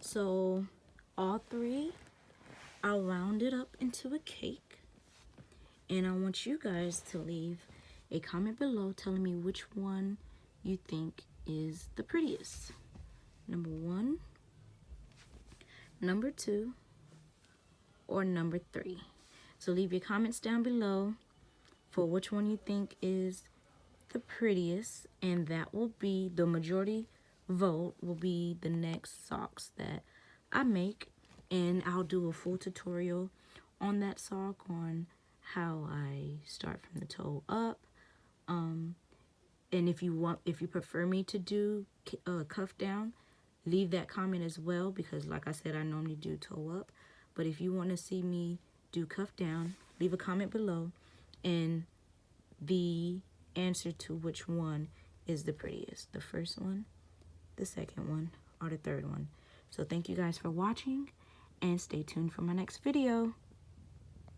So all three, I'll round it up into a cake. And I want you guys to leave a comment below telling me which one you think is the prettiest. Number 1, number 2, or number 3. So leave your comments down below for which one you think is the prettiest, and that will be the majority vote will be the next socks that I make, and I'll do a full tutorial on that sock on how I start from the toe up. And if you prefer me to do cuff down, leave that comment as well, because like I said, I normally do toe up. But if you want to see me do cuff down, leave a comment below, and the answer to which one is the prettiest, the first one, the second one, or the third one. So thank you guys for watching, and stay tuned for my next video.